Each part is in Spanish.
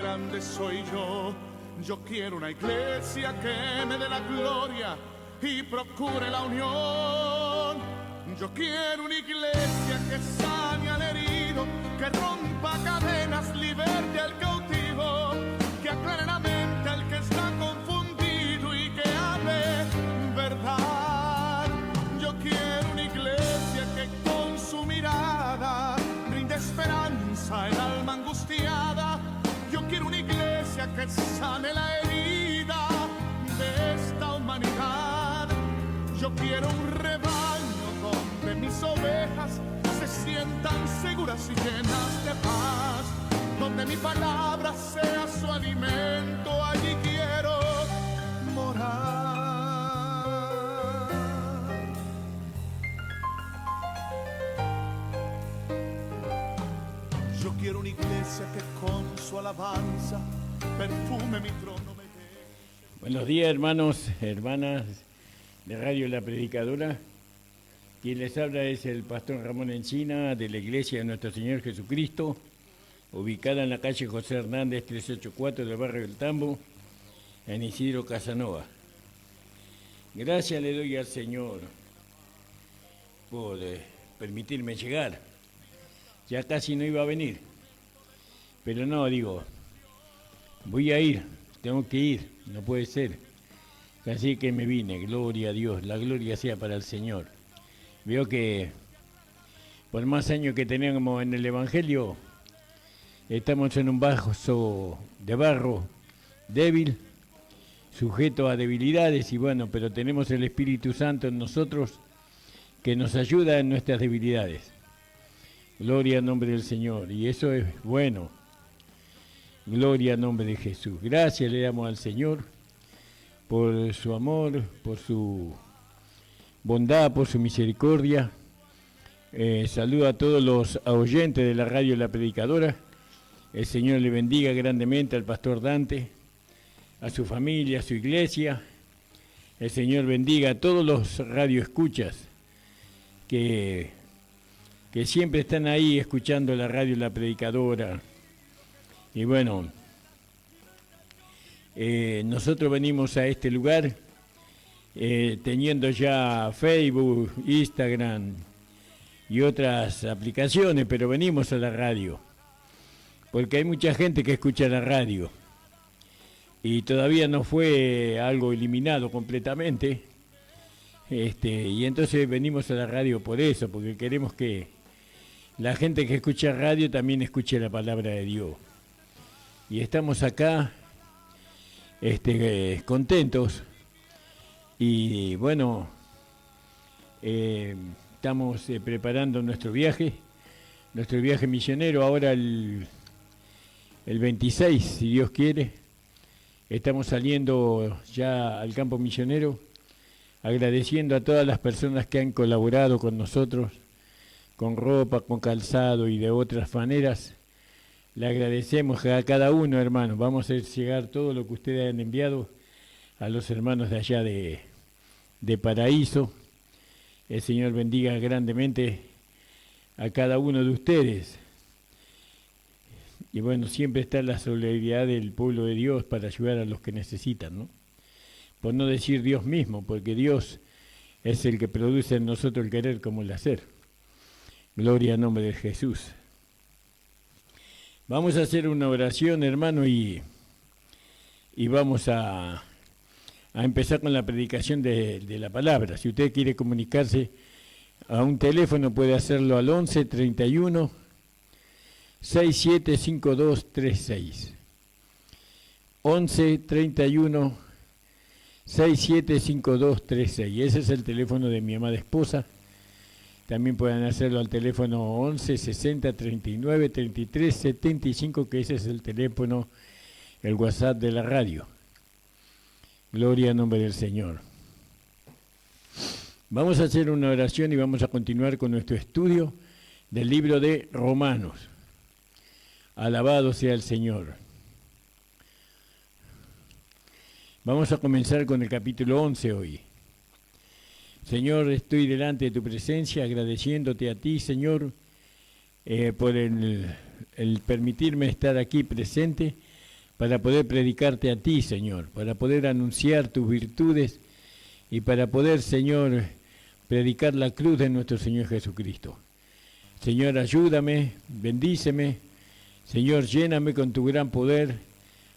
grande soy yo. Yo quiero una iglesia que me dé la gloria y procure la unión. Yo quiero una iglesia que sane al herido, que rompa cadenas, liberte al cautivo, que aclare la mente al que está confundido y que hable verdad. Yo quiero una iglesia que con su mirada brinde esperanza al alma angustiada. Yo quiero una iglesia que sane la herida de esta humanidad. Yo quiero un rebaño donde mis ovejas se sientan seguras y llenas de paz, donde mi palabra sea su alimento. Allí quiero morar. Yo quiero una iglesia que con su alabanza perfume mi trono. Buenos días, hermanos, hermanas de Radio La Predicadora. Quien les habla es el pastor Ramón Encina de la Iglesia de Nuestro Señor Jesucristo, ubicada en la calle José Hernández 384 del barrio del Tambo, en Isidro Casanova. Gracias le doy al Señor por permitirme llegar. Ya casi no iba a venir, pero no, digo, voy a ir, tengo que ir, no puede ser. Así que me vine, gloria a Dios, la gloria sea para el Señor. Veo que por más años que tenemos en el Evangelio, estamos en un vaso de barro débil, sujeto a debilidades, y bueno, pero tenemos el Espíritu Santo en nosotros que nos ayuda en nuestras debilidades. Gloria al nombre del Señor, y eso es bueno. Gloria al nombre de Jesús. Gracias le damos al Señor por su amor, por su bondad, por su misericordia. Saludo a todos los oyentes de la Radio La Predicadora. El Señor le bendiga grandemente al pastor Dante, a su familia, a su iglesia. El Señor bendiga a todos los radioescuchas que siempre están ahí escuchando la Radio La Predicadora. Y bueno, nosotros venimos a este lugar teniendo ya Facebook, Instagram y otras aplicaciones, pero venimos a la radio, porque hay mucha gente que escucha la radio y todavía no fue algo eliminado completamente, y entonces venimos a la radio por eso, porque queremos que la gente que escucha radio también escuche la palabra de Dios. Y estamos acá contentos y bueno, estamos preparando nuestro viaje misionero ahora el 26, si Dios quiere. Estamos saliendo ya al campo misionero, agradeciendo a todas las personas que han colaborado con nosotros, con ropa, con calzado y de otras maneras. Le agradecemos a cada uno, hermanos. Vamos a hacer llegar todo lo que ustedes han enviado a los hermanos de allá de Paraíso. El Señor bendiga grandemente a cada uno de ustedes. Y bueno, siempre está la solidaridad del pueblo de Dios para ayudar a los que necesitan, ¿no? Por no decir Dios mismo, porque Dios es el que produce en nosotros el querer como el hacer. Gloria al nombre de Jesús. Vamos a hacer una oración, hermano, y vamos a empezar con la predicación de la palabra. Si usted quiere comunicarse a un teléfono, puede hacerlo al 11 31 67 52 36. 11 31 67 52 36. Ese es el teléfono de mi amada esposa. También pueden hacerlo al teléfono 11 60 39 33 75, que ese es el teléfono, el WhatsApp de la radio. Gloria al nombre del Señor. Vamos a hacer una oración y vamos a continuar con nuestro estudio del libro de Romanos. Alabado sea el Señor. Vamos a comenzar con el capítulo 11 hoy. Señor, estoy delante de tu presencia agradeciéndote a ti, Señor, por el permitirme estar aquí presente para poder predicarte a ti, Señor, para poder anunciar tus virtudes y para poder, Señor, predicar la cruz de nuestro Señor Jesucristo. Señor, ayúdame, bendíceme, Señor, lléname con tu gran poder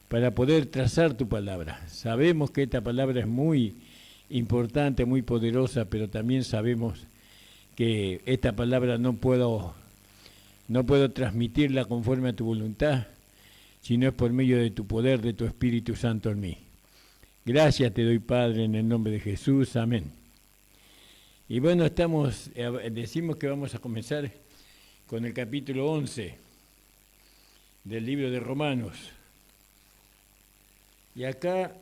para poder trazar tu palabra. Sabemos que esta palabra es muy importante, muy poderosa, pero también sabemos que esta palabra no puedo transmitirla conforme a tu voluntad, sino es por medio de tu poder, de tu Espíritu Santo en mí. Gracias te doy, Padre, en el nombre de Jesús. Amén. Y bueno, decimos que vamos a comenzar con el capítulo 11 del libro de Romanos. Y acá,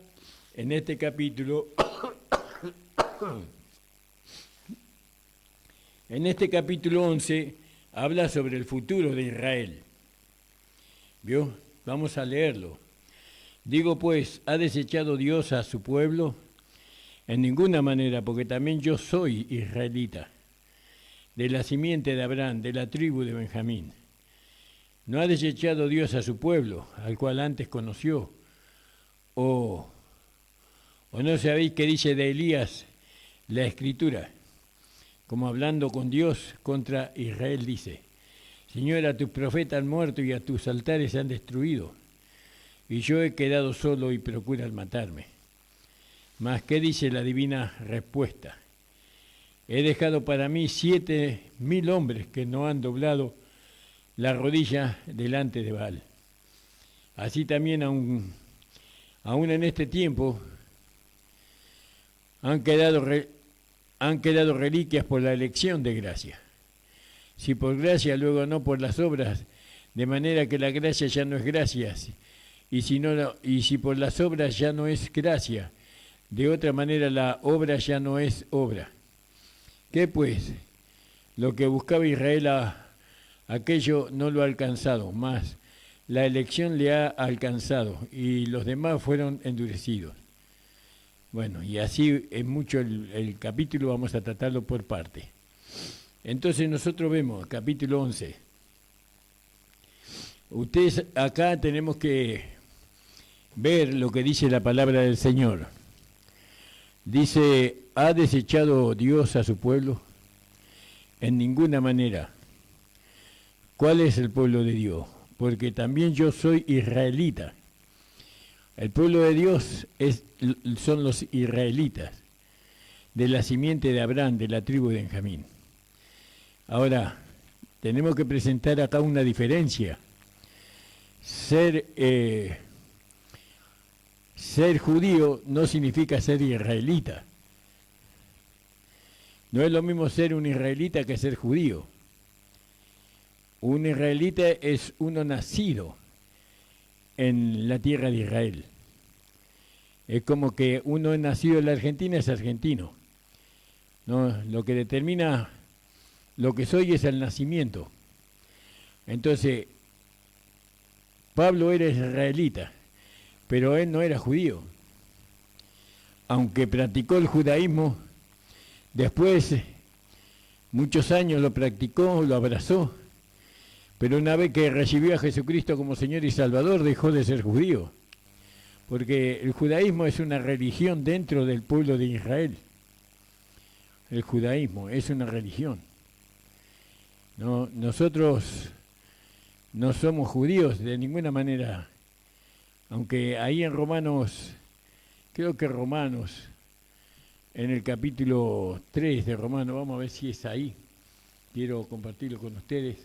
en este capítulo, en este capítulo 11, habla sobre el futuro de Israel. ¿Vio? Vamos a leerlo. Digo pues, ¿ha desechado Dios a su pueblo? En ninguna manera, porque también yo soy israelita, de la simiente de Abraham, de la tribu de Benjamín. ¿No ha desechado Dios a su pueblo, al cual antes conoció? ¿O no sabéis qué dice de Elías la Escritura? Como hablando con Dios contra Israel dice: Señor, a tus profetas han muerto y a tus altares se han destruido, y yo he quedado solo y procuran matarme. Mas, ¿qué dice la divina respuesta? He dejado para mí 7,000 hombres que no han doblado la rodilla delante de Baal. Así también aún en este tiempo han quedado reliquias por la elección de gracia. Si por gracia, luego no por las obras, de manera que la gracia ya no es gracia, y si por las obras ya no es gracia, de otra manera la obra ya no es obra. ¿Qué pues? Lo que buscaba Israel aquello no lo ha alcanzado, mas la elección le ha alcanzado y los demás fueron endurecidos. Bueno, y así es mucho el capítulo, vamos a tratarlo por parte. Entonces nosotros vemos, capítulo 11. Ustedes acá tenemos que ver lo que dice la palabra del Señor. Dice, ¿ha desechado Dios a su pueblo? En ninguna manera. ¿Cuál es el pueblo de Dios? Porque también yo soy israelita. El pueblo de Dios son los israelitas, de la simiente de Abraham, de la tribu de Benjamín. Ahora, tenemos que presentar acá una diferencia. Ser judío no significa ser israelita. No es lo mismo ser un israelita que ser judío. Un israelita es uno nacido en la tierra de Israel. Es como que uno nacido en la Argentina es argentino. No, lo que determina lo que soy es el nacimiento. Entonces, Pablo era israelita, pero él no era judío. Aunque practicó el judaísmo, después, muchos años lo practicó, lo abrazó, pero una vez que recibió a Jesucristo como Señor y Salvador, dejó de ser judío, porque el judaísmo es una religión dentro del pueblo de Israel. El judaísmo es una religión. No, nosotros no somos judíos de ninguna manera, aunque ahí en Romanos, creo que Romanos, en el capítulo 3 de Romanos, vamos a ver si es ahí, quiero compartirlo con ustedes,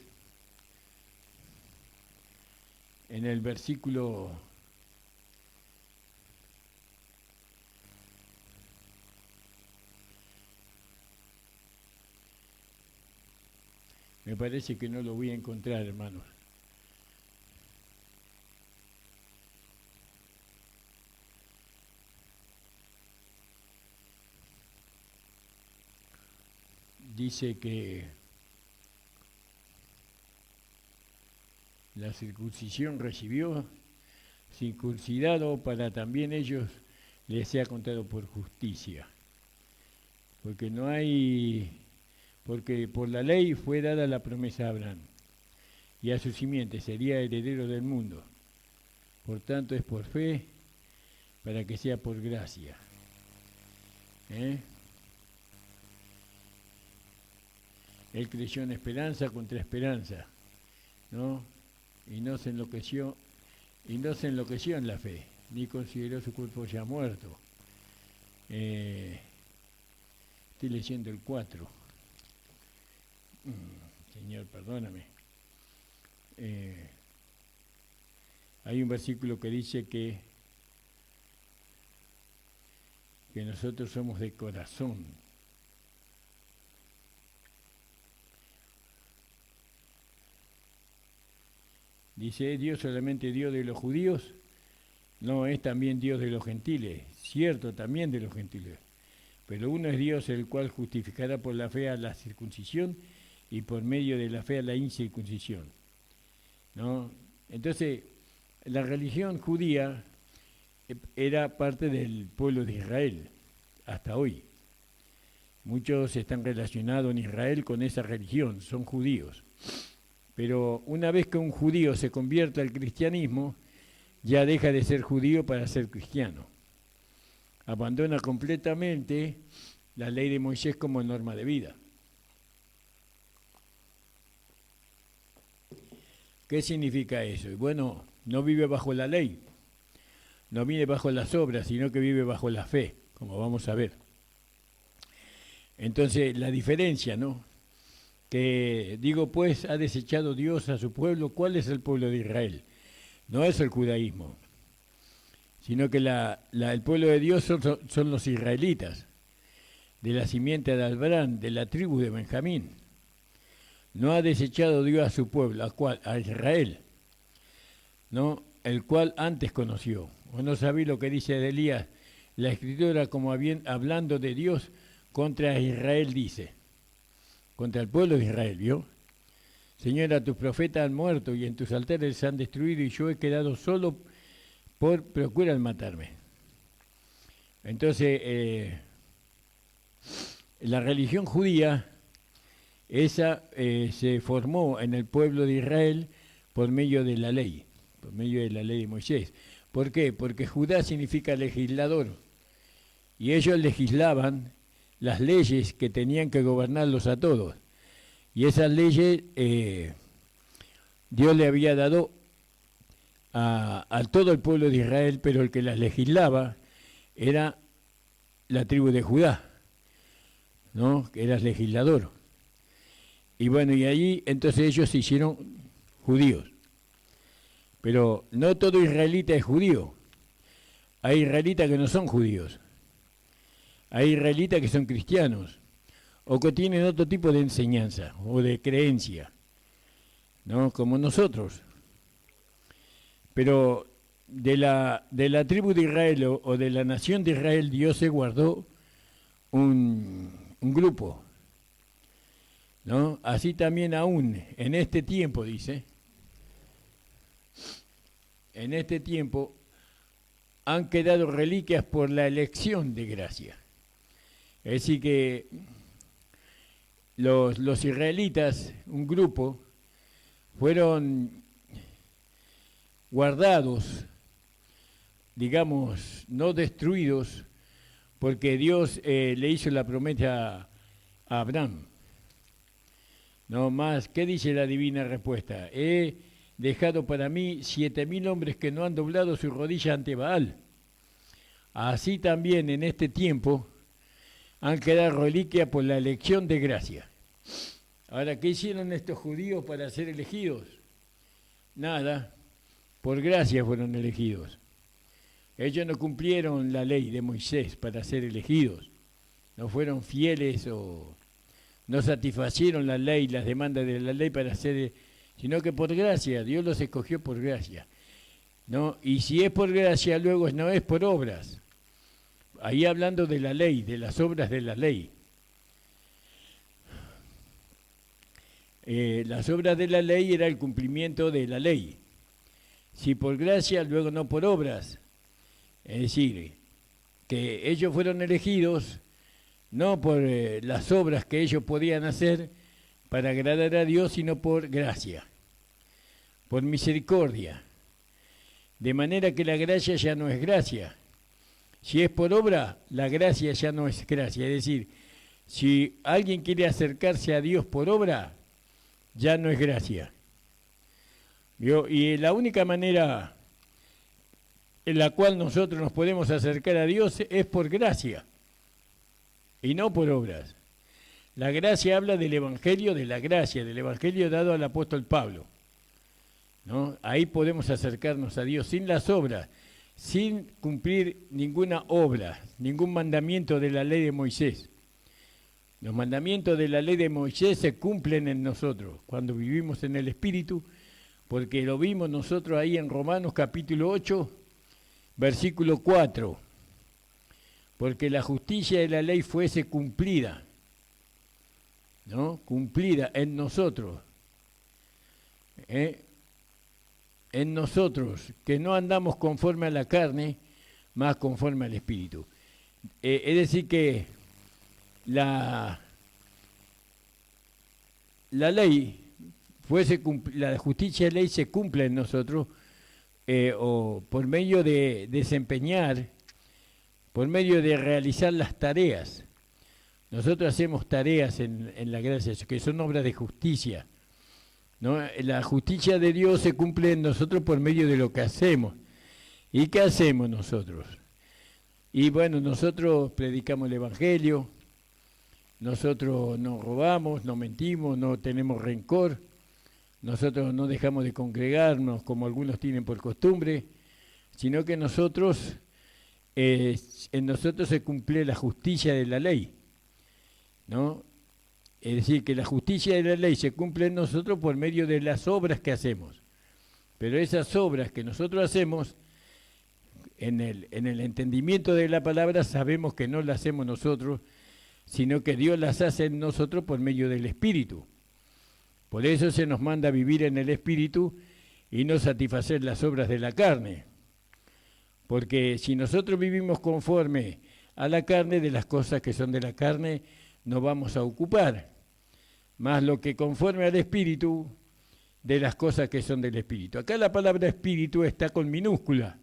en el versículo me parece que no lo voy a encontrar, hermanos. Dice que la circuncisión recibió, circuncidado para también ellos les sea contado por justicia. Porque por la ley fue dada la promesa a Abraham, y a su simiente sería heredero del mundo. Por tanto es por fe, para que sea por gracia. Él creyó en esperanza contra esperanza, ¿no? Y no se enloqueció en la fe, ni consideró su cuerpo ya muerto. Estoy leyendo el 4. Señor, perdóname. Hay un versículo que dice que nosotros somos de corazón. Dice, ¿es Dios solamente Dios de los judíos? No, es también Dios de los gentiles, cierto, también de los gentiles. Pero uno es Dios, el cual justificará por la fe a la circuncisión y por medio de la fe a la incircuncisión, ¿no? Entonces, la religión judía era parte del pueblo de Israel, hasta hoy. Muchos están relacionados en Israel con esa religión, son judíos. Pero una vez que un judío se convierte al cristianismo, ya deja de ser judío para ser cristiano. Abandona completamente la ley de Moisés como norma de vida. ¿Qué significa eso? Bueno, no vive bajo la ley, no vive bajo las obras, sino que vive bajo la fe, como vamos a ver. Entonces, la diferencia, ¿no? Que digo, pues, ha desechado Dios a su pueblo. ¿Cuál es el pueblo de Israel? No es el judaísmo, sino que el pueblo de Dios son los israelitas, de la simiente de Abraham, de la tribu de Benjamín. No ha desechado Dios a su pueblo, a Israel, ¿no? El cual antes conoció. ¿O no sabéis lo que dice de Elías? La Escritura, como hablando de Dios, contra Israel dice, contra el pueblo de Israel, ¿vio? Señora, tus profetas han muerto y en tus altares se han destruido y yo he quedado solo procuran matarme. Entonces, la religión judía, esa se formó en el pueblo de Israel por medio de la ley de Moisés. ¿Por qué? Porque Judá significa legislador y ellos legislaban las leyes que tenían que gobernarlos a todos. Y esas leyes Dios le había dado a todo el pueblo de Israel, pero el que las legislaba era la tribu de Judá, ¿no? Que era el legislador. Y bueno, y allí entonces ellos se hicieron judíos. Pero no todo israelita es judío. Hay israelitas que no son judíos. Hay israelitas que son cristianos o que tienen otro tipo de enseñanza o de creencia, ¿no? Como nosotros. Pero de la tribu de Israel o de la nación de Israel, Dios se guardó un grupo, ¿no? Así también aún en este tiempo, dice, en este tiempo han quedado reliquias por la elección de gracia. Es decir que los israelitas, un grupo, fueron guardados, digamos, no destruidos, porque Dios le hizo la promesa a Abraham. No más, ¿qué dice la divina respuesta? He dejado para mí 7.000 hombres que no han doblado su rodilla ante Baal. Así también en este tiempo han quedado reliquias por la elección de gracia. Ahora, ¿qué hicieron estos judíos para ser elegidos? Nada, por gracia fueron elegidos. Ellos no cumplieron la ley de Moisés para ser elegidos, no fueron fieles o no satisfacieron la ley, las demandas de la ley para ser, sino que por gracia, Dios los escogió por gracia, ¿no? Y si es por gracia, luego no es por obras. Ahí hablando de la ley, de las obras de la ley. Las obras de la ley era el cumplimiento de la ley. Si por gracia, luego no por obras. Es decir, que ellos fueron elegidos no por las obras que ellos podían hacer para agradar a Dios, sino por gracia, por misericordia. De manera que la gracia ya no es gracia. Si es por obra, la gracia ya no es gracia. Es decir, si alguien quiere acercarse a Dios por obra, ya no es gracia. ¿Vio? Y la única manera en la cual nosotros nos podemos acercar a Dios es por gracia y no por obras. La gracia habla del Evangelio de la gracia, del Evangelio dado al apóstol Pablo, ¿no? Ahí podemos acercarnos a Dios sin las obras, sin cumplir ninguna obra, ningún mandamiento de la ley de Moisés. Los mandamientos de la ley de Moisés se cumplen en nosotros cuando vivimos en el Espíritu, porque lo vimos nosotros ahí en Romanos capítulo 8, versículo 4. Porque la justicia de la ley fuese cumplida, ¿no? Cumplida en nosotros. En nosotros, que no andamos conforme a la carne, más conforme al Espíritu. Es decir que la ley la justicia de ley se cumple en nosotros o por medio de desempeñar, por medio de realizar las tareas. Nosotros hacemos tareas en la gracia, que son obras de justicia, ¿no? La justicia de Dios se cumple en nosotros por medio de lo que hacemos. ¿Y qué hacemos nosotros? Y bueno, nosotros predicamos el Evangelio, nosotros no robamos, no mentimos, no tenemos rencor, nosotros no dejamos de congregarnos como algunos tienen por costumbre, sino que nosotros, en nosotros se cumple la justicia de la ley, ¿no? Es decir, que la justicia de la ley se cumple en nosotros por medio de las obras que hacemos. Pero esas obras que nosotros hacemos, en el entendimiento de la palabra, sabemos que no las hacemos nosotros, sino que Dios las hace en nosotros por medio del Espíritu. Por eso se nos manda vivir en el Espíritu y no satisfacer las obras de la carne. Porque si nosotros vivimos conforme a la carne, de las cosas que son de la carne, nos vamos a ocupar. Más lo que conforme al Espíritu, de las cosas que son del Espíritu. Acá la palabra Espíritu está con minúscula.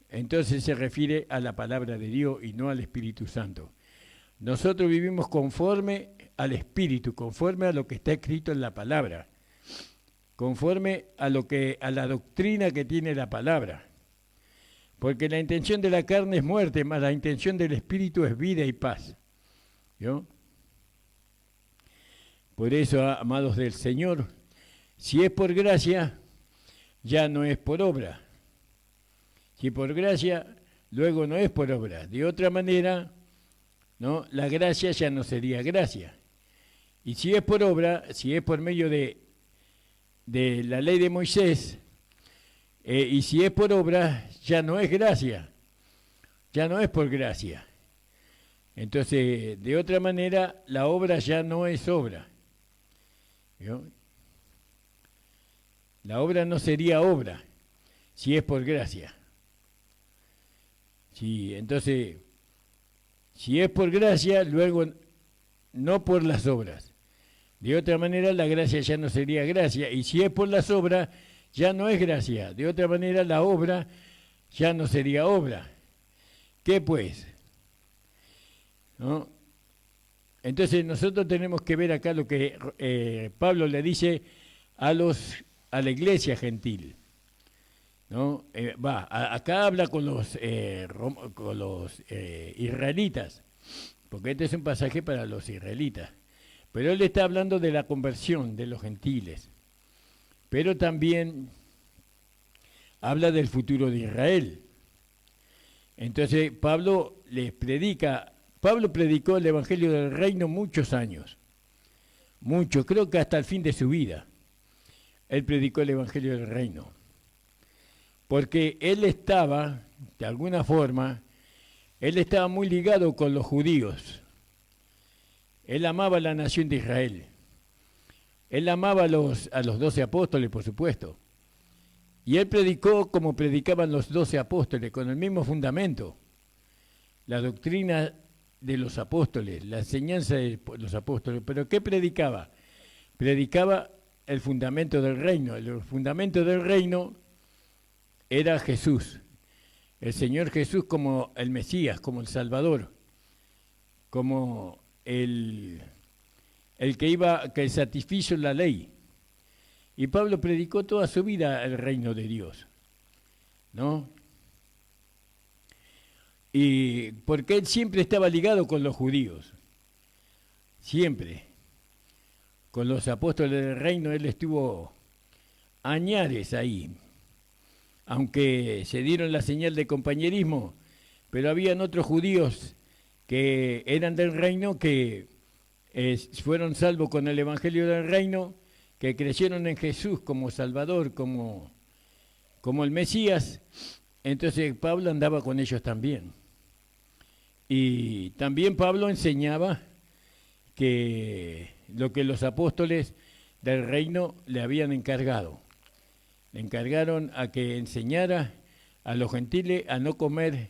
Entonces se refiere a la palabra de Dios y no al Espíritu Santo. Nosotros vivimos conforme al Espíritu, conforme a lo que está escrito en la palabra, conforme a la doctrina que tiene la palabra. Porque la intención de la carne es muerte, mas la intención del Espíritu es vida y paz. ¿Vio? Por eso, amados del Señor, si es por gracia, ya no es por obra. Si por gracia, luego no es por obra. De otra manera, ¿no? La gracia ya no sería gracia. Y si es por obra, si es por medio de la ley de Moisés, y si es por obra, ya no es gracia, ya no es por gracia. Entonces, de otra manera, la obra ya no es obra. ¿Vio? La obra no sería obra, si es por gracia. Sí, entonces, si es por gracia, luego no por las obras. De otra manera, la gracia ya no sería gracia. Y si es por las obras, ya no es gracia. De otra manera, la obra ya no sería obra. ¿Qué pues? ¿No? Entonces, nosotros tenemos que ver acá lo que Pablo le dice a la iglesia gentil. ¿No? Acá habla con los israelitas, porque este es un pasaje para los israelitas, pero él está hablando de la conversión de los gentiles, pero también habla del futuro de Israel. Entonces Pablo predicó el Evangelio del Reino muchos años, creo que hasta el fin de su vida, él predicó el Evangelio del Reino. Porque él estaba, de alguna forma, muy ligado con los judíos. Él amaba a la nación de Israel. Él amaba a los 12 apóstoles, por supuesto. Y él predicó como predicaban los 12 apóstoles, con el mismo fundamento. La doctrina de los apóstoles, la enseñanza de los apóstoles. ¿Pero qué predicaba? Predicaba el fundamento del reino. El fundamento del reino era Jesús, el Señor Jesús como el Mesías, como el Salvador, como el que satisfizo la ley. Y Pablo predicó toda su vida el reino de Dios, ¿no? Y porque él siempre estaba ligado con los judíos, siempre. Con los apóstoles del reino él estuvo añares ahí, aunque se dieron la señal de compañerismo, pero habían otros judíos que eran del reino que fueron salvos con el evangelio del reino, que creyeron en Jesús como Salvador, como el Mesías. Entonces Pablo andaba con ellos también. Y también Pablo enseñaba que lo que los apóstoles del reino le habían encargado. Le encargaron a que enseñara a los gentiles a no comer,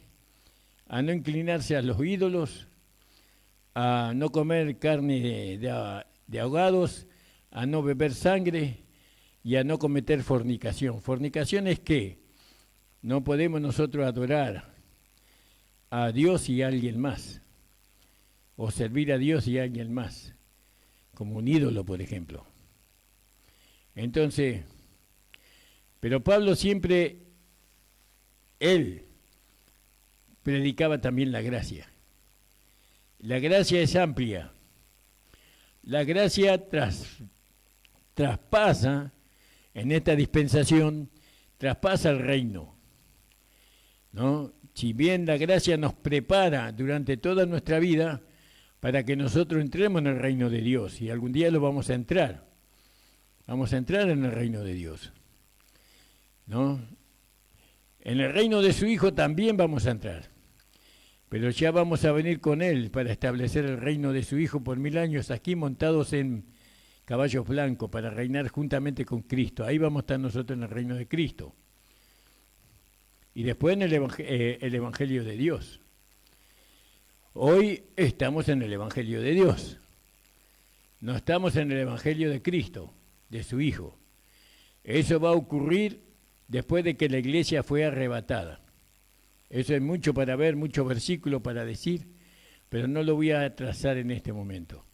a no inclinarse a los ídolos, a no comer carne de ahogados, a no beber sangre y a no cometer fornicación. Fornicación es que no podemos nosotros adorar a Dios y a alguien más, o servir a Dios y a alguien más, como un ídolo, por ejemplo. Entonces, pero Pablo siempre, él predicaba también la gracia. La gracia es amplia. La gracia traspasa, en esta dispensación, traspasa el reino, ¿no? Si bien la gracia nos prepara durante toda nuestra vida para que nosotros entremos en el reino de Dios, y algún día lo vamos a entrar en el reino de Dios, ¿no? En el reino de su Hijo también vamos a entrar, pero ya vamos a venir con Él para establecer el reino de su Hijo por 1000 años aquí montados en caballos blancos para reinar juntamente con Cristo. Ahí vamos a estar nosotros en el reino de Cristo. Y después en el Evangelio de Dios. Hoy estamos en el Evangelio de Dios. No estamos en el Evangelio de Cristo, de su Hijo. Eso va a ocurrir después de que la iglesia fue arrebatada. Eso es mucho para ver, muchos versículos para decir, pero no lo voy a trazar en este momento.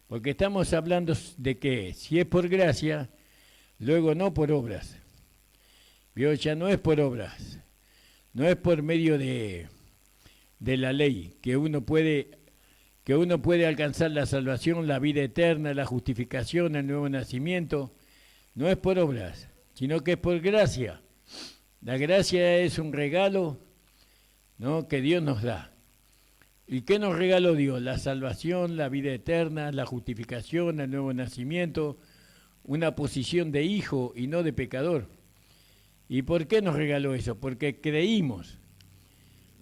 Porque estamos hablando de que si es por gracia, luego no por obras. ¿Vio? Ya no es por obras, no es por medio de la ley que uno puede alcanzar la salvación, la vida eterna, la justificación, el nuevo nacimiento. No es por obras, sino que es por gracia. La gracia es un regalo, ¿no?, que Dios nos da. ¿Y qué nos regaló Dios? La salvación, la vida eterna, la justificación, el nuevo nacimiento, una posición de hijo y no de pecador. ¿Y por qué nos regaló eso? Porque creímos,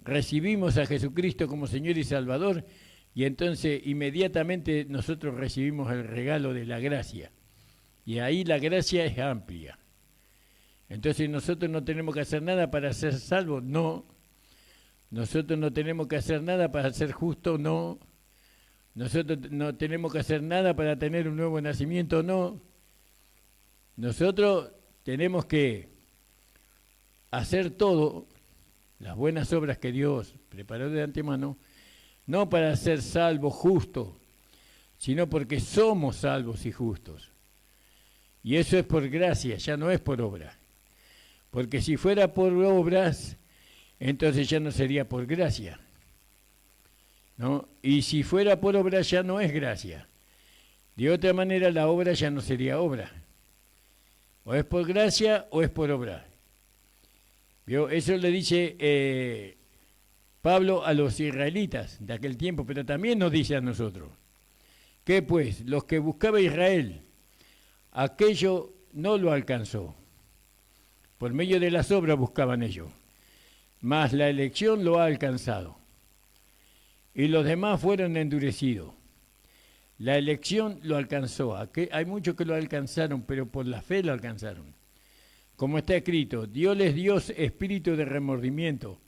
recibimos a Jesucristo como Señor y Salvador, y entonces inmediatamente nosotros recibimos el regalo de la gracia. Y ahí la gracia es amplia. Entonces nosotros no tenemos que hacer nada para ser salvos, no. Nosotros no tenemos que hacer nada para ser justos, no. Nosotros no tenemos que hacer nada para tener un nuevo nacimiento, no. Nosotros tenemos que hacer todo, las buenas obras que Dios preparó de antemano, no para ser salvos justos, sino porque somos salvos y justos. Y eso es por gracia, ya no es por obra. Porque si fuera por obras, entonces ya no sería por gracia, ¿no? Y si fuera por obra ya no es gracia. De otra manera la obra ya no sería obra. O es por gracia o es por obra. ¿Vio? Eso le dice Pablo a los israelitas de aquel tiempo, pero también nos dice a nosotros. ¿Qué pues? Los que buscaba Israel, aquello no lo alcanzó. Por medio de las obras buscaban ellos. Mas la elección lo ha alcanzado. Y los demás fueron endurecidos. La elección lo alcanzó. Hay muchos que lo alcanzaron, pero por la fe lo alcanzaron. Como está escrito, Dios les dio espíritu de remordimiento,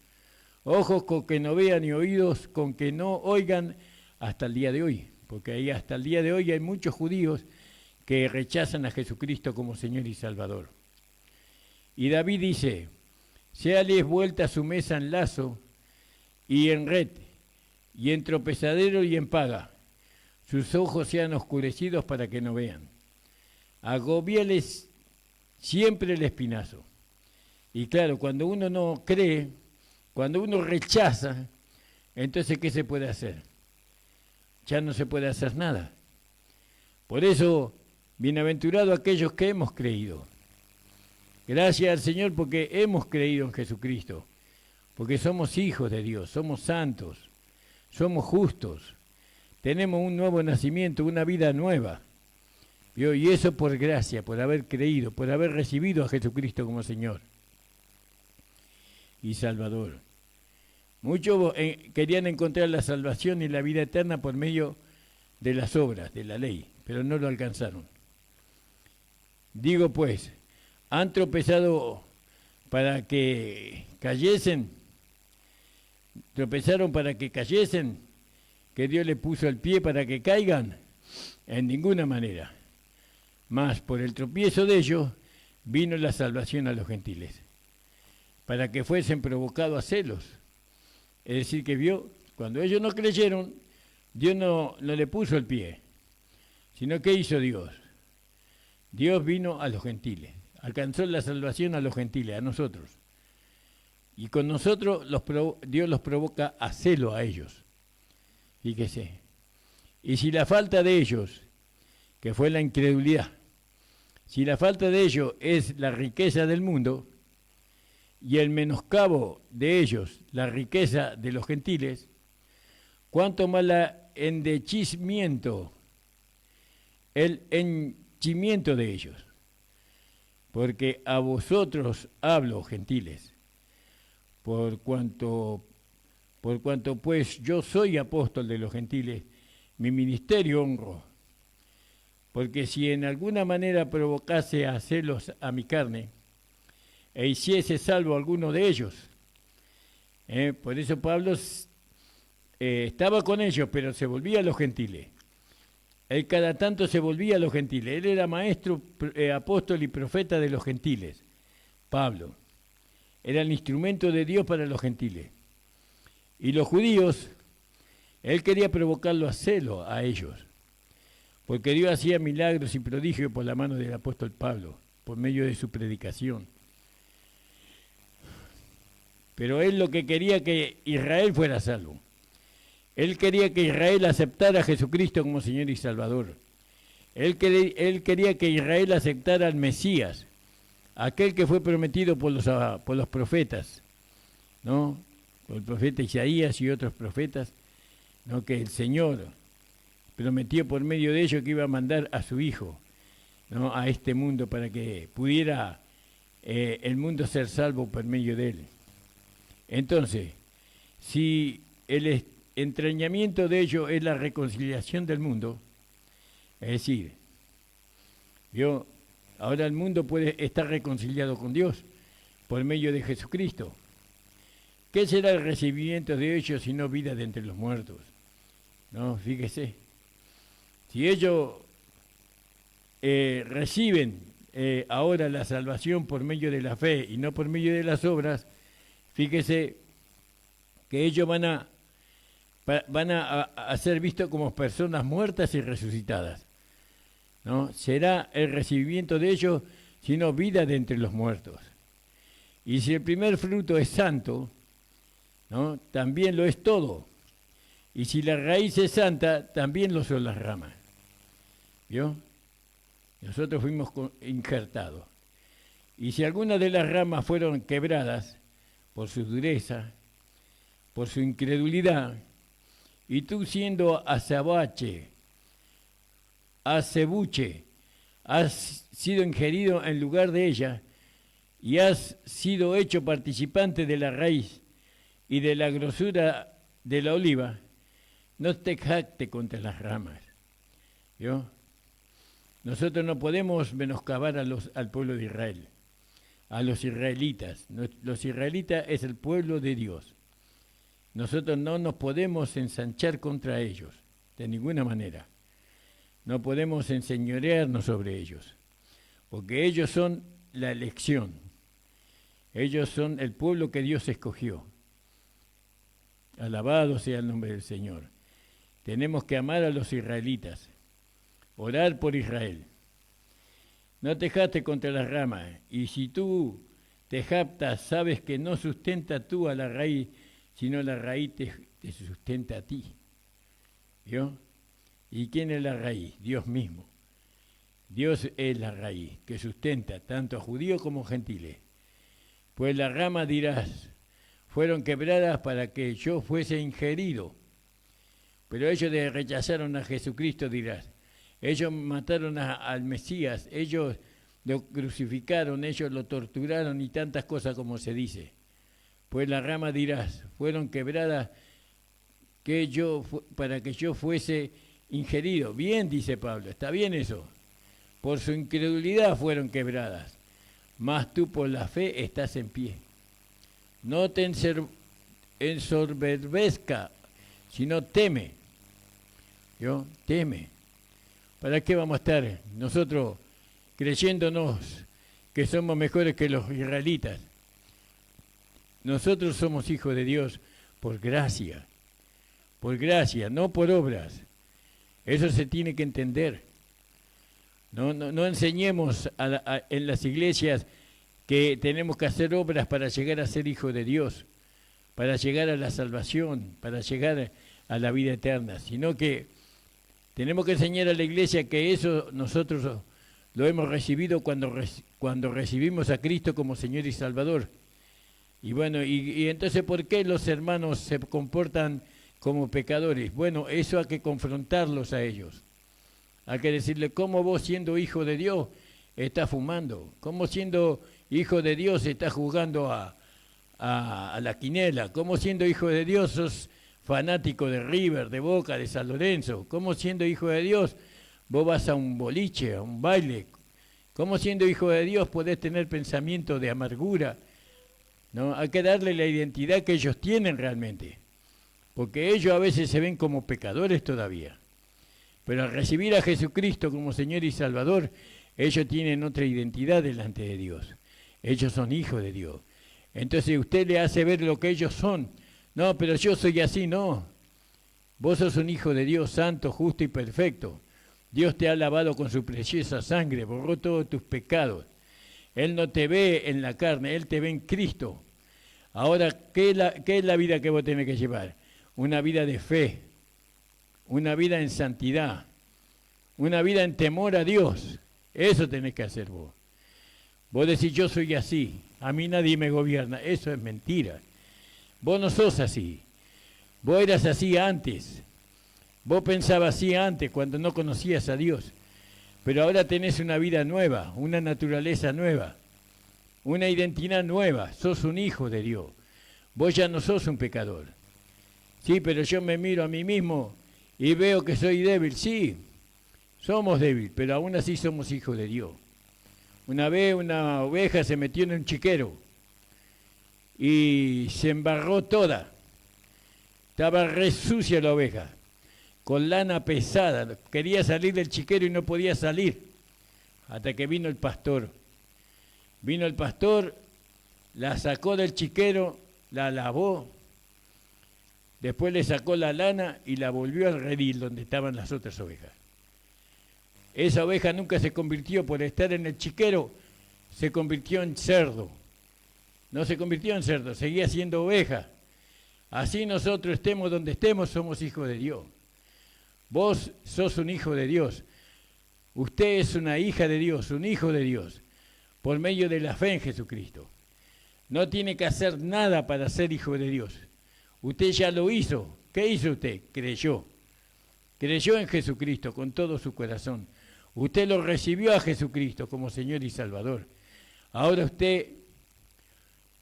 ojos con que no vean y oídos con que no oigan hasta el día de hoy. Porque ahí hasta el día de hoy hay muchos judíos que rechazan a Jesucristo como Señor y Salvador. Y David dice, séales vuelta su mesa en lazo y en red, y en tropezadero y en paga. Sus ojos sean oscurecidos para que no vean. Agobiales siempre el espinazo. Y claro, cuando uno no cree, cuando uno rechaza, entonces ¿qué se puede hacer? Ya no se puede hacer nada. Por eso, bienaventurados aquellos que hemos creído. Gracias al Señor porque hemos creído en Jesucristo, porque somos hijos de Dios, somos santos, somos justos, tenemos un nuevo nacimiento, una vida nueva. Y eso por gracia, por haber creído, por haber recibido a Jesucristo como Señor y Salvador. Muchos querían encontrar la salvación y la vida eterna por medio de las obras, de la ley, pero no lo alcanzaron. Digo pues, han tropezado para que cayesen, tropezaron para que cayesen, que Dios le puso el pie para que caigan, en ninguna manera. Mas por el tropiezo de ellos vino la salvación a los gentiles, para que fuesen provocados a celos. Es decir, que vio, cuando ellos no creyeron, Dios no le puso el pie, sino que hizo Dios. Dios vino a los gentiles, alcanzó la salvación a los gentiles, a nosotros. Y con nosotros Dios los provoca a celo a ellos. Fíjese. Y si la falta de ellos, que fue la incredulidad, si la falta de ellos es la riqueza del mundo, y el menoscabo de ellos, la riqueza de los gentiles, cuánto más el henchimiento de ellos. Porque a vosotros hablo, gentiles, por cuanto pues yo soy apóstol de los gentiles, mi ministerio honro. Porque si en alguna manera provocase a celos a mi carne, e hiciese salvo a alguno de ellos. Por eso Pablo estaba con ellos, pero se volvía a los gentiles. Él cada tanto se volvía a los gentiles. Él era maestro, apóstol y profeta de los gentiles. Pablo. Era el instrumento de Dios para los gentiles. Y los judíos, él quería provocarlo a celo a ellos. Porque Dios hacía milagros y prodigios por la mano del apóstol Pablo, por medio de su predicación. Pero él lo que quería que Israel fuera salvo. Él quería que Israel aceptara a Jesucristo como Señor y Salvador. Él quería que Israel aceptara al Mesías, aquel que fue prometido por los profetas, ¿no? Por el profeta Isaías y otros profetas, ¿no? Que el Señor prometió por medio de ellos que iba a mandar a su Hijo, ¿no? A este mundo para que pudiera el mundo ser salvo por medio de él. Entonces, si el entrañamiento de ello es la reconciliación del mundo, es decir, ahora el mundo puede estar reconciliado con Dios por medio de Jesucristo. ¿Qué será el recibimiento de ellos sino vida de entre los muertos? No, fíjese, si ellos reciben ahora la salvación por medio de la fe y no por medio de las obras, fíjese que ellos van a ser vistos como personas muertas y resucitadas, ¿no? Será el recibimiento de ellos, sino vida de entre los muertos. Y si el primer fruto es santo, ¿no? También lo es todo. Y si la raíz es santa, también lo son las ramas. ¿Vio? Nosotros fuimos injertados. Y si algunas de las ramas fueron quebradas, por su dureza, por su incredulidad, y tú siendo acebuche, has sido ingerido en lugar de ella, y has sido hecho participante de la raíz y de la grosura de la oliva, no te jacte contra las ramas. ¿Vio? Nosotros no podemos menoscabar al pueblo de Israel, a los israelitas. Los israelitas es el pueblo de Dios. Nosotros no nos podemos ensanchar contra ellos, de ninguna manera. No podemos enseñorearnos sobre ellos, porque ellos son la elección. Ellos son el pueblo que Dios escogió. Alabado sea el nombre del Señor. Tenemos que amar a los israelitas, orar por Israel. No te jactes contra la rama, y si tú te jactas, sabes que no sustenta tú a la raíz, sino la raíz te sustenta a ti. ¿Vio? ¿Y quién es la raíz? Dios mismo. Dios es la raíz que sustenta tanto a judíos como a gentiles. Pues la rama dirás, fueron quebradas para que yo fuese ingerido. Pero ellos rechazaron a Jesucristo, dirás. Ellos mataron al Mesías, ellos lo crucificaron, ellos lo torturaron y tantas cosas como se dice. Pues la rama dirás, fueron quebradas para que yo fuese ingerido. Bien, dice Pablo, está bien eso. Por su incredulidad fueron quebradas, mas tú por la fe estás en pie. No te ensoberbezca, sino teme. ¿Yo? Teme. ¿Para qué vamos a estar nosotros creyéndonos que somos mejores que los israelitas? Nosotros somos hijos de Dios por gracia, no por obras. Eso se tiene que entender. No enseñemos en las iglesias que tenemos que hacer obras para llegar a ser hijos de Dios, para llegar a la salvación, para llegar a la vida eterna, sino que tenemos que enseñar a la iglesia que eso nosotros lo hemos recibido cuando recibimos a Cristo como Señor y Salvador. Y bueno, y entonces, ¿por qué los hermanos se comportan como pecadores? Bueno, eso hay que confrontarlos a ellos. Hay que decirle, ¿cómo vos siendo hijo de Dios estás fumando? ¿Cómo siendo hijo de Dios estás jugando a la quinela? ¿Cómo siendo hijo de Dios sos fanático de River, de Boca, de San Lorenzo? ¿Cómo siendo hijo de Dios vos vas a un boliche, a un baile? ¿Cómo siendo hijo de Dios podés tener pensamiento de amargura? ¿No? Hay que darle la identidad que ellos tienen realmente, porque ellos a veces se ven como pecadores todavía. Pero al recibir a Jesucristo como Señor y Salvador, ellos tienen otra identidad delante de Dios. Ellos son hijos de Dios. Entonces usted le hace ver lo que ellos son. No, pero yo soy así, no. Vos sos un hijo de Dios santo, justo y perfecto. Dios te ha lavado con su preciosa sangre, borró todos tus pecados. Él no te ve en la carne, Él te ve en Cristo. Ahora, ¿qué es la vida que vos tenés que llevar? Una vida de fe, una vida en santidad, una vida en temor a Dios. Eso tenés que hacer vos. Vos decís, yo soy así, a mí nadie me gobierna. Eso es mentira. Vos no sos así. Vos eras así antes. Vos pensabas así antes, cuando no conocías a Dios. Pero ahora tenés una vida nueva, una naturaleza nueva, una identidad nueva. Sos un hijo de Dios. Vos ya no sos un pecador. Sí, pero yo me miro a mí mismo y veo que soy débil. Sí, somos débiles, pero aún así somos hijos de Dios. Una vez una oveja se metió en un chiquero y se embarró toda. Estaba re sucia la oveja, con lana pesada. Quería salir del chiquero y no podía salir, hasta que vino el pastor. Vino el pastor, la sacó del chiquero, la lavó, después le sacó la lana y la volvió al redil donde estaban las otras ovejas. Esa oveja nunca se convirtió, por estar en el chiquero, se convirtió en cerdo. No se convirtió en cerdo, seguía siendo oveja. Así nosotros estemos donde estemos, somos hijos de Dios. Vos sos un hijo de Dios. Usted es una hija de Dios, un hijo de Dios, por medio de la fe en Jesucristo. No tiene que hacer nada para ser hijo de Dios. Usted ya lo hizo. ¿Qué hizo usted? Creyó. Creyó en Jesucristo con todo su corazón. Usted lo recibió a Jesucristo como Señor y Salvador. Ahora usted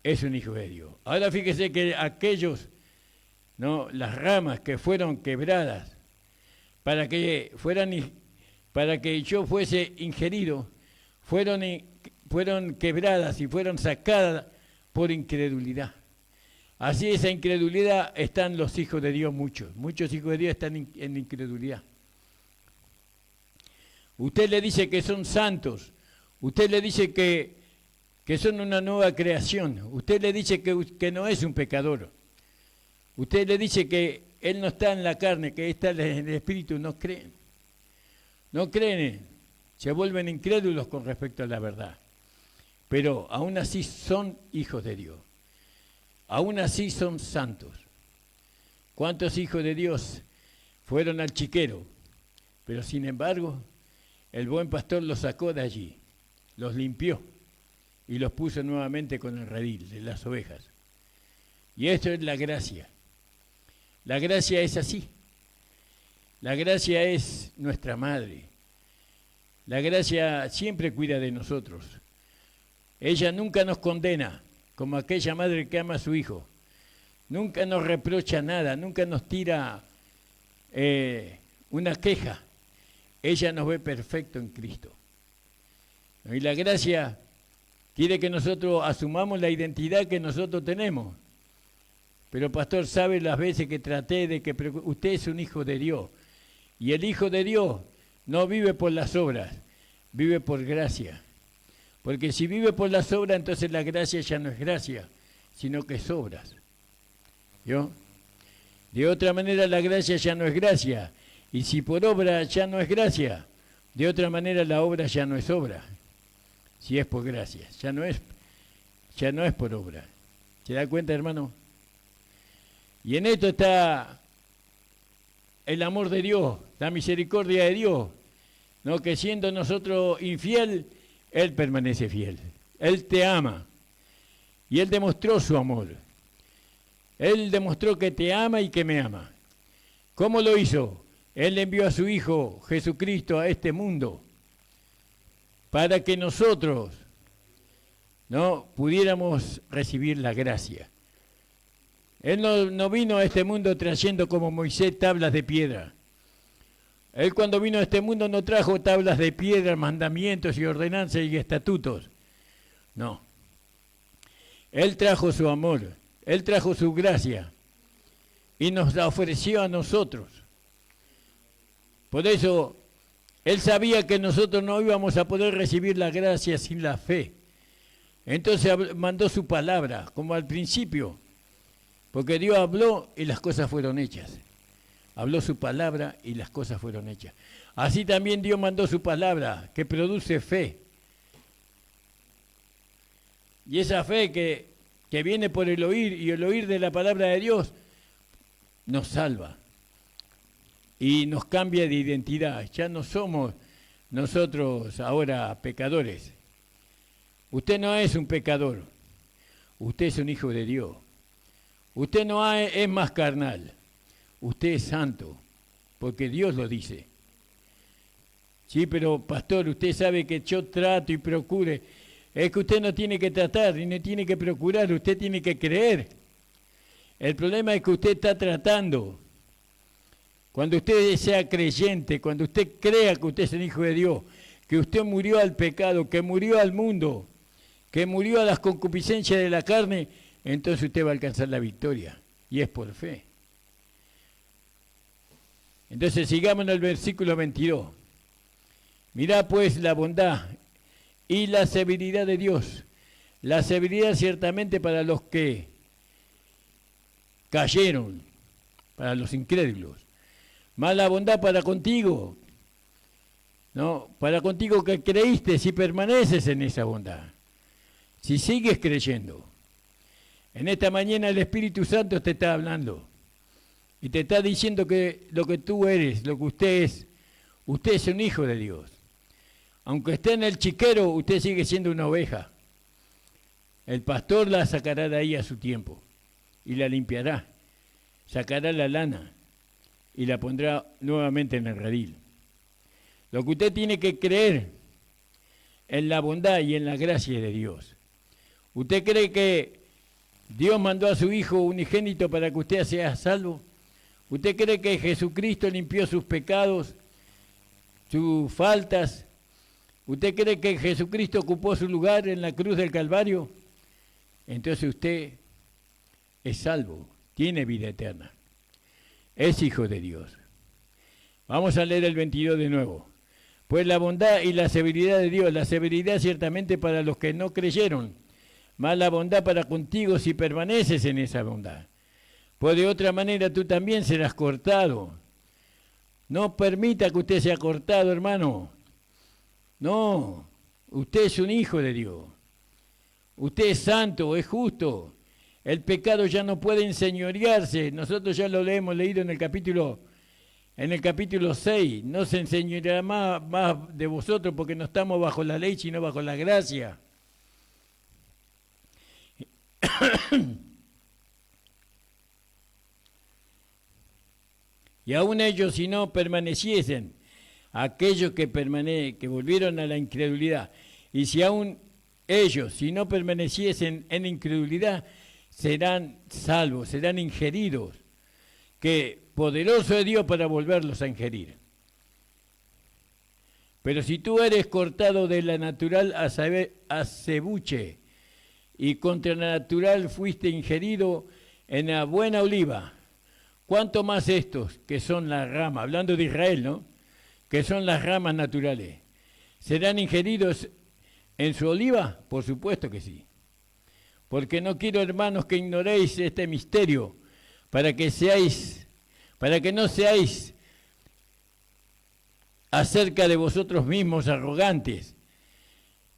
es un hijo de Dios. Ahora fíjese que aquellos, ¿no?, las ramas que fueron quebradas para que yo fuese ingerido, fueron quebradas y fueron sacadas por incredulidad. Así esa incredulidad están los hijos de Dios, muchos hijos de Dios están en incredulidad. Usted le dice que son santos, usted le dice que que son una nueva creación. Usted le dice que no es un pecador. Usted le dice que él no está en la carne, que está en el espíritu. No creen. No creen. Se vuelven incrédulos con respecto a la verdad. Pero aún así son hijos de Dios. Aún así son santos. ¿Cuántos hijos de Dios fueron al chiquero? Pero sin embargo, el buen pastor los sacó de allí, los limpió y los puso nuevamente con el redil de las ovejas. Y esto es la gracia. La gracia es así. La gracia es nuestra madre. La gracia siempre cuida de nosotros. Ella nunca nos condena, como aquella madre que ama a su hijo. Nunca nos reprocha nada, nunca nos tira una queja. Ella nos ve perfecto en Cristo. Y la gracia quiere que nosotros asumamos la identidad que nosotros tenemos. Pero pastor, ¿sabe las veces que traté de que usted es un hijo de Dios? Y el hijo de Dios no vive por las obras, vive por gracia. Porque si vive por las obras, entonces la gracia ya no es gracia, sino que es obras. ¿Yo? De otra manera la gracia ya no es gracia. Y si por obra ya no es gracia, de otra manera la obra ya no es obra. Si es por gracia, ya no es por obra. ¿Se da cuenta, hermano? Y en esto está el amor de Dios, la misericordia de Dios, ¿no? Que siendo nosotros infiel, Él permanece fiel. Él te ama. Y Él demostró su amor. Él demostró que te ama y que me ama. ¿Cómo lo hizo? Él envió a su Hijo Jesucristo a este mundo para que nosotros no pudiéramos recibir la gracia. Él no vino a este mundo trayendo como Moisés tablas de piedra. Él cuando vino a este mundo no trajo tablas de piedra, mandamientos y ordenanzas y estatutos. No. Él trajo su amor, Él trajo su gracia y nos la ofreció a nosotros. Por eso, Él sabía que nosotros no íbamos a poder recibir la gracia sin la fe. Entonces mandó su palabra, como al principio, porque Dios habló y las cosas fueron hechas. Habló su palabra y las cosas fueron hechas. Así también Dios mandó su palabra, que produce fe. Y esa fe que viene por el oír, y el oír de la palabra de Dios, nos salva. Y nos cambia de identidad. Ya no somos nosotros ahora pecadores. Usted no es un pecador. Usted es un hijo de Dios. Usted no es más carnal. Usted es santo, porque Dios lo dice. Sí, pero pastor, usted sabe que yo trato y procure. Es que usted no tiene que tratar y no tiene que procurar, usted tiene que creer. El problema es que usted está tratando. Cuando usted sea creyente, cuando usted crea que usted es el Hijo de Dios, que usted murió al pecado, que murió al mundo, que murió a las concupiscencias de la carne, entonces usted va a alcanzar la victoria. Y es por fe. Entonces sigamos en el versículo 22. Mirá pues la bondad y la severidad de Dios. La severidad ciertamente para los que cayeron, para los incrédulos. Más la bondad para contigo, ¿no? Para contigo que creíste, si permaneces en esa bondad, si sigues creyendo. En esta mañana el Espíritu Santo te está hablando y te está diciendo que lo que tú eres, lo que usted es un hijo de Dios. Aunque esté en el chiquero, usted sigue siendo una oveja. El pastor la sacará de ahí a su tiempo y la limpiará, sacará la lana y la pondrá nuevamente en el redil. Lo que usted tiene que creer en la bondad y en la gracia de Dios. ¿Usted cree que Dios mandó a su Hijo unigénito para que usted sea salvo? ¿Usted cree que Jesucristo limpió sus pecados, sus faltas? ¿Usted cree que Jesucristo ocupó su lugar en la cruz del Calvario? Entonces usted es salvo, tiene vida eterna. Es hijo de Dios. Vamos a leer el 22 de nuevo. Pues la bondad y la severidad de Dios, la severidad ciertamente para los que no creyeron, más la bondad para contigo si permaneces en esa bondad. Pues de otra manera tú también serás cortado. No permita que usted sea cortado, hermano. No, usted es un hijo de Dios. Usted es santo, es justo. El pecado ya no puede enseñorearse. Nosotros ya lo hemos leído en el capítulo 6. No se enseñoreará más de vosotros porque no estamos bajo la ley, sino bajo la gracia. Y aún ellos, si no permaneciesen, aquellos que volvieron a la incredulidad, y si aún ellos, si no permaneciesen en incredulidad, serán salvos, serán ingeridos, que poderoso es Dios para volverlos a ingerir. Pero si tú eres cortado de la natural acebuche, y contra la natural fuiste ingerido en la buena oliva, ¿cuánto más estos, que son las ramas, hablando de Israel, ¿no?, que son las ramas naturales, serán ingeridos en su oliva? Por supuesto que sí. Porque no quiero, hermanos, que ignoréis este misterio, para que no seáis acerca de vosotros mismos arrogantes,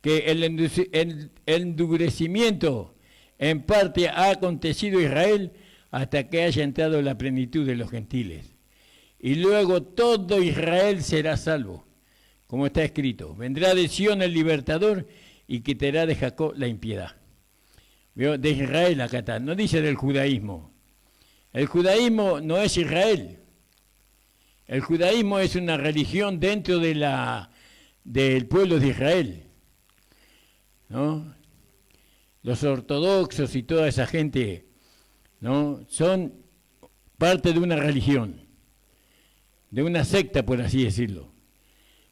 que el endurecimiento en parte ha acontecido a Israel hasta que haya entrado la plenitud de los gentiles. Y luego todo Israel será salvo, como está escrito. Vendrá de Sión el libertador y quitará de Jacob la impiedad. ¿Vio? De Israel acá está, no dice del judaísmo. El judaísmo no es Israel. El judaísmo es una religión dentro del pueblo de Israel, ¿no? Los ortodoxos y toda esa gente, ¿no?, son parte de una religión, de una secta, por así decirlo.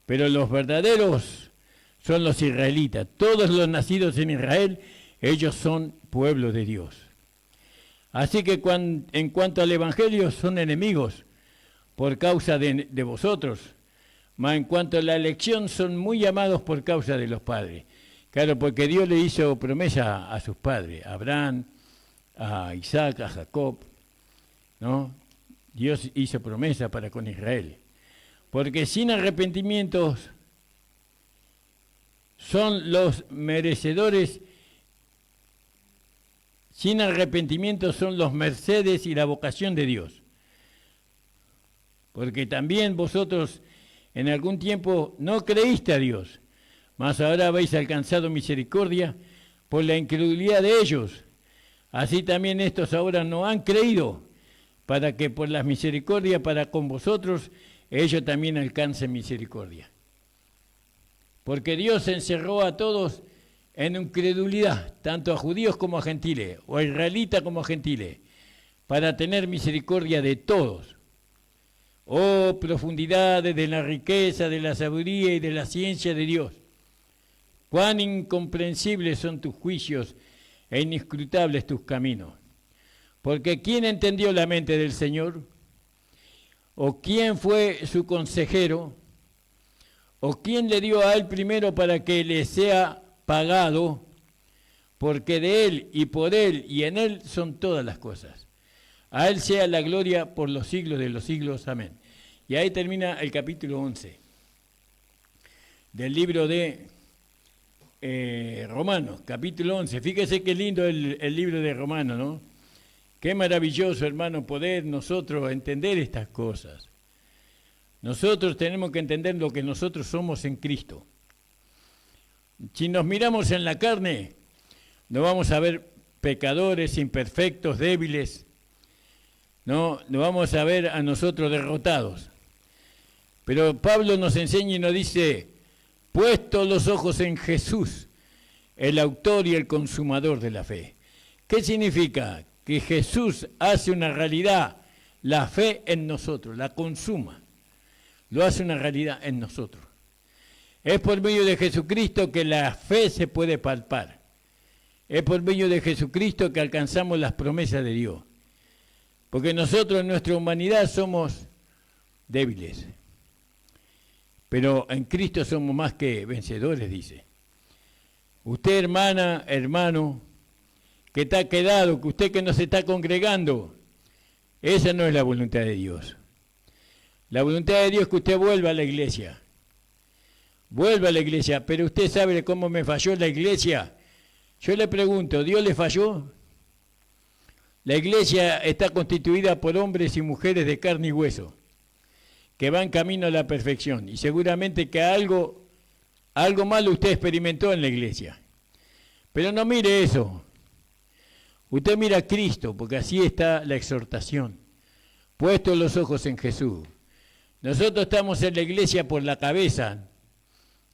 Pero los verdaderos son los israelitas. Todos los nacidos en Israel, ellos son pueblo de Dios. Así que en cuanto al Evangelio, son enemigos por causa de vosotros, mas en cuanto a la elección, son muy amados por causa de los padres. Claro, porque Dios le hizo promesa a sus padres, a Abraham, a Isaac, a Jacob, ¿no? Dios hizo promesa para con Israel. Porque sin arrepentimientos son los merecedores, sin arrepentimiento son los mercedes y la vocación de Dios. Porque también vosotros en algún tiempo no creíste a Dios, mas ahora habéis alcanzado misericordia por la incredulidad de ellos. Así también estos ahora no han creído, para que por la misericordia para con vosotros, ellos también alcancen misericordia. Porque Dios encerró a todos en incredulidad, tanto a judíos como a gentiles, o a israelitas como a gentiles, para tener misericordia de todos. Oh, profundidades de la riqueza, de la sabiduría y de la ciencia de Dios. Cuán incomprensibles son tus juicios e inescrutables tus caminos. Porque ¿quién entendió la mente del Señor? ¿O quién fue su consejero? ¿O quién le dio a él primero para que le sea pagado? Porque de él y por él y en él son todas las cosas. A él sea la gloria por los siglos de los siglos. Amén. Y ahí termina el capítulo 11 del libro de Romanos, capítulo 11. Fíjese qué lindo el libro de Romanos, ¿no? Qué maravilloso, hermano, poder nosotros entender estas cosas. Nosotros tenemos que entender lo que nosotros somos en Cristo. Si nos miramos en la carne, nos vamos a ver pecadores, imperfectos, débiles. No, nos vamos a ver a nosotros derrotados. Pero Pablo nos enseña y nos dice, puestos los ojos en Jesús, el autor y el consumador de la fe. ¿Qué significa? Que Jesús hace una realidad la fe en nosotros, la consuma, lo hace una realidad en nosotros. Es por medio de Jesucristo que la fe se puede palpar. Es por medio de Jesucristo que alcanzamos las promesas de Dios. Porque nosotros en nuestra humanidad somos débiles. pero en Cristo somos más que vencedores, dice. Usted, hermana, hermano, que está quedado, que usted que no se está congregando, esa no es la voluntad de Dios. La voluntad de Dios es que usted vuelva a la iglesia. Vuelva a la iglesia, pero usted sabe cómo me falló la iglesia. Yo le pregunto, ¿Dios le falló? La iglesia está constituida por hombres y mujeres de carne y hueso, que van camino a la perfección. Y seguramente que algo malo usted experimentó en la iglesia. Pero no mire eso. Usted mira a Cristo, porque así está la exhortación. Puestos los ojos en Jesús. Nosotros estamos en la iglesia por la cabeza.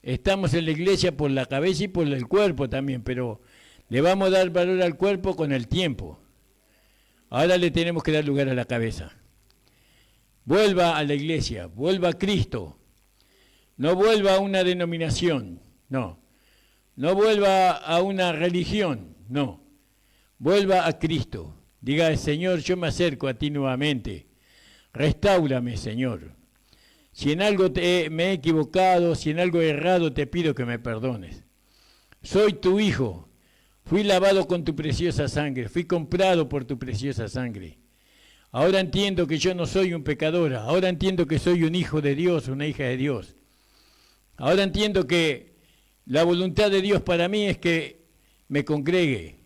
Estamos en la iglesia por la cabeza y por el cuerpo también, pero le vamos a dar valor al cuerpo con el tiempo. Ahora le tenemos que dar lugar a la cabeza. Vuelva a la iglesia, vuelva a Cristo. No vuelva a una denominación, no. No vuelva a una religión, no. Vuelva a Cristo. Diga, Señor, yo me acerco a ti nuevamente. Restáurame, Señor. Si en algo me he equivocado, si en algo he errado, te pido que me perdones. Soy tu hijo. Fui lavado con tu preciosa sangre. Fui comprado por tu preciosa sangre. Ahora entiendo que yo no soy un pecador. Ahora entiendo que soy un hijo de Dios, una hija de Dios. Ahora entiendo que la voluntad de Dios para mí es que me congregue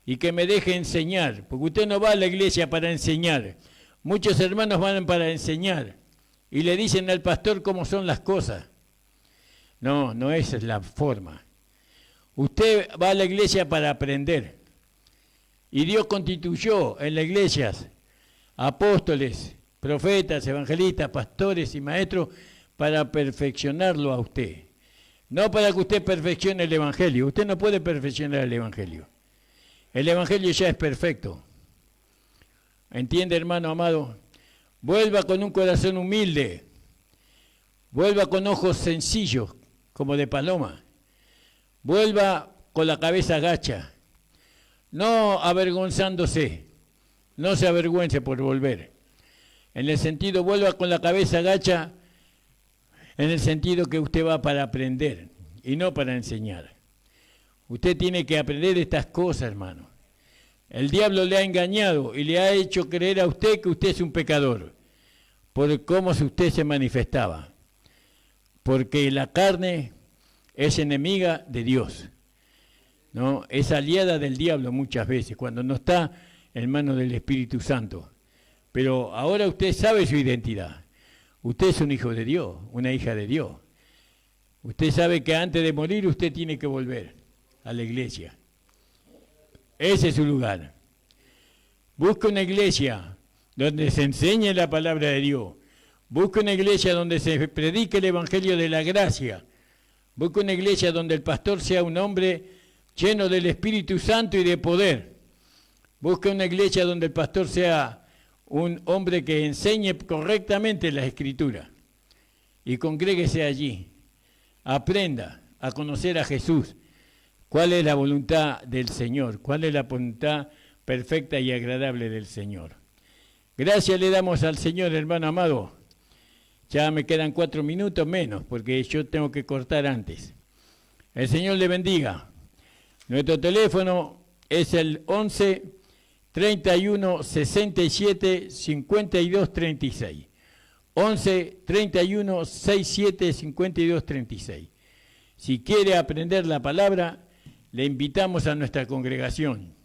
y que me deje enseñar. Porque usted no va a la iglesia para enseñar. Muchos hermanos van para enseñar y le dicen al pastor cómo son las cosas. No, no esa es la forma. Usted va a la iglesia para aprender. Y Dios constituyó en las iglesias apóstoles, profetas, evangelistas, pastores y maestros para perfeccionarlo a usted. No para que usted perfeccione el evangelio. Usted no puede perfeccionar el evangelio. El evangelio ya es perfecto. ¿Entiende, hermano amado? Vuelva con un corazón humilde. Vuelva con ojos sencillos, como de paloma. Vuelva con la cabeza gacha. No avergonzándose. No se avergüence por volver. En el sentido, vuelva con la cabeza gacha, en el sentido que usted va para aprender y no para enseñar. Usted tiene que aprender estas cosas, hermano. El diablo le ha engañado y le ha hecho creer a usted que usted es un pecador, por cómo usted se manifestaba. Porque la carne es enemiga de Dios, ¿no? Es aliada del diablo muchas veces, cuando no está en manos del Espíritu Santo. Pero ahora usted sabe su identidad. Usted es un hijo de Dios, una hija de Dios. Usted sabe que antes de morir usted tiene que volver a la iglesia. Ese es su lugar. Busca una iglesia donde se enseñe la palabra de Dios. Busca una iglesia donde se predique el evangelio de la gracia. Busca una iglesia donde el pastor sea un hombre lleno del Espíritu Santo y de poder. Busca una iglesia donde el pastor sea un hombre que enseñe correctamente la Escritura. Y congréguese allí. Aprenda a conocer a Jesús. ¿Cuál es la voluntad del Señor? ¿Cuál es la voluntad perfecta y agradable del Señor? Gracias le damos al Señor, hermano amado. Ya me quedan 4 minutos menos, porque yo tengo que cortar antes. El Señor le bendiga. Nuestro teléfono es el 11 31 67 52 36. 11 31 67 52 36. Si quiere aprender la palabra, le invitamos a nuestra congregación.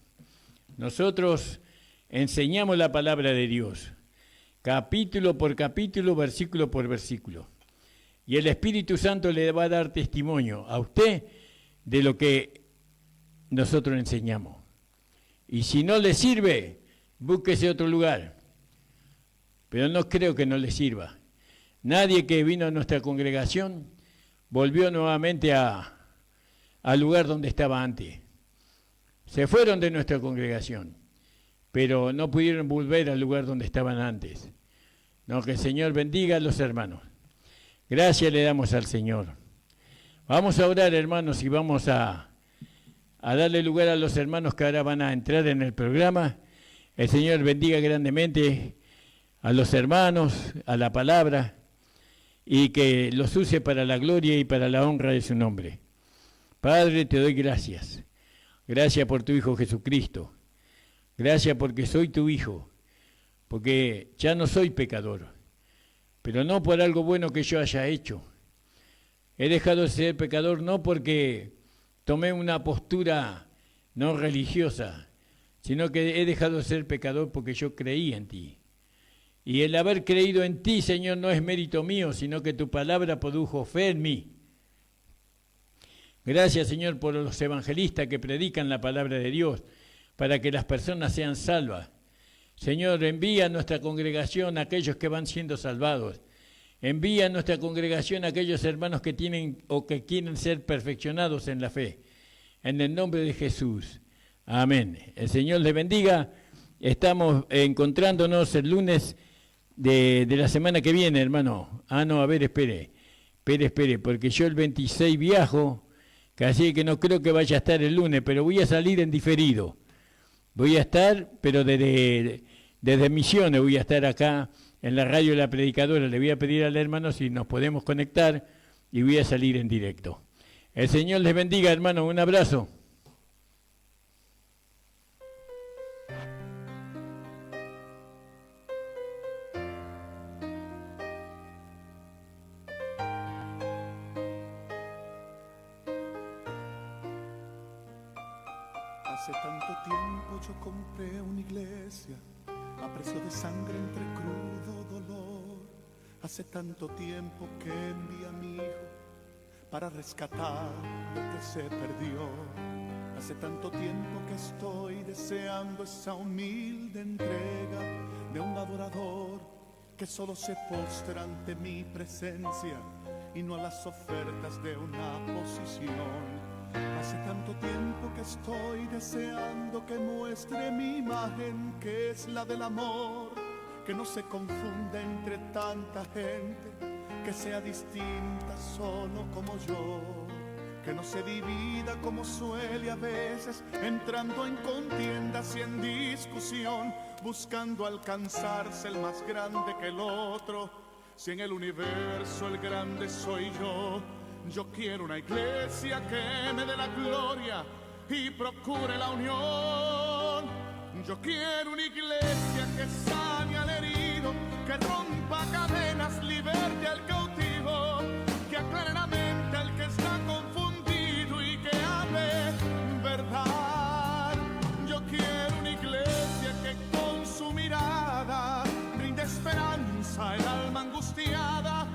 Nosotros enseñamos la palabra de Dios, capítulo por capítulo, versículo por versículo. Y el Espíritu Santo le va a dar testimonio a usted de lo que nosotros enseñamos. Y si no le sirve, búsquese otro lugar. Pero no creo que no le sirva. Nadie que vino a nuestra congregación volvió nuevamente al lugar donde estaba antes. Se fueron de nuestra congregación, pero no pudieron volver al lugar donde estaban antes. No, que el Señor bendiga a los hermanos. Gracias le damos al Señor. Vamos a orar, hermanos, y vamos a darle lugar a los hermanos que ahora van a entrar en el programa. El Señor bendiga grandemente a los hermanos, a la palabra. y que los use para la gloria y para la honra de su nombre. Padre, te doy gracias. Gracias por tu Hijo Jesucristo. Gracias porque soy tu hijo, porque ya no soy pecador, pero no por algo bueno que yo haya hecho. He dejado de ser pecador no porque tomé una postura no religiosa, sino que he dejado de ser pecador porque yo creí en ti. Y el haber creído en ti, Señor, no es mérito mío, sino que tu palabra produjo fe en mí. Gracias, Señor, por los evangelistas que predican la palabra de Dios para que las personas sean salvas. Señor, envía a nuestra congregación a aquellos que van siendo salvados. Envía a nuestra congregación a aquellos hermanos que tienen o que quieren ser perfeccionados en la fe. En el nombre de Jesús. Amén. El Señor les bendiga. Estamos encontrándonos el lunes de la semana que viene, hermano. No, a ver, espere, porque yo el 26 viajo, casi que no creo que vaya a estar el lunes, pero voy a salir en diferido. Voy a estar, pero desde Misiones voy a estar acá en la radio de la Predicadora. Le voy a pedir al hermano si nos podemos conectar y voy a salir en directo. El Señor les bendiga, hermano. Un abrazo. Hace tanto tiempo yo compré una iglesia a precio de sangre entre crudo dolor. Hace tanto tiempo que envié a mi hijo para rescatar lo que se perdió. Hace tanto tiempo que estoy deseando esa humilde entrega de un adorador que solo se postra ante mi presencia y no a las ofertas de una posición. Hace tanto tiempo que estoy deseando que muestre mi imagen, que es la del amor, que no se confunda entre tanta gente, que sea distinta solo como yo, que no se divida como suele a veces, entrando en contiendas y en discusión, buscando alcanzarse el más grande que el otro. Si en el universo el grande soy yo, yo quiero una iglesia que me dé la gloria y procure la unión. Yo quiero una iglesia que sane al herido, que rompa cadenas, liberte al cautivo, que aclare la mente al que está confundido y que hable verdad. Yo quiero una iglesia que con su mirada brinde esperanza al alma angustiada.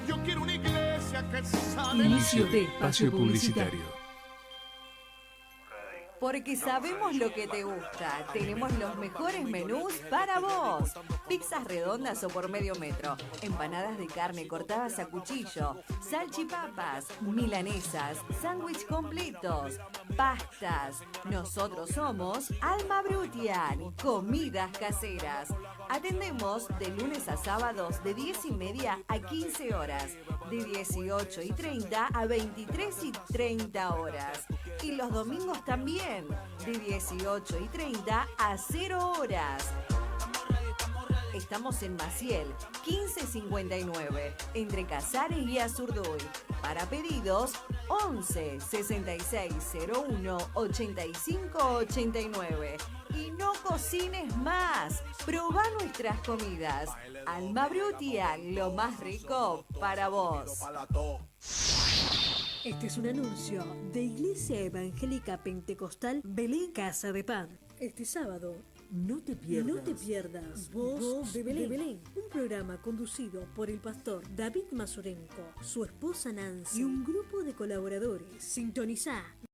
Yo quiero una iglesia que sane. Inicio de espacio publicitario. Porque sabemos lo que te gusta. Tenemos los mejores menús para vos. Pizzas redondas o por medio metro. Empanadas de carne cortadas a cuchillo. Salchipapas. Milanesas. Sándwich completos. Pastas. Nosotros somos Alma Brutian. Comidas caseras. Atendemos de lunes a sábados de 10:30 a 15 horas. De 18:30 a 23:30 horas. Y los domingos también, de 18:30 a 0 horas. Estamos en Maciel, 1559, entre Casares y Azurduy. Para pedidos, 11 6601 8589. Y no cocines más, probá nuestras comidas. Alma Brutian, lo más rico para vos. Este es un anuncio de Iglesia Evangélica Pentecostal Belén Casa de Pan. Este sábado, no te pierdas Voz de Belén, un programa conducido por el pastor David Mazurenko, su esposa Nancy y un grupo de colaboradores. Sintonizá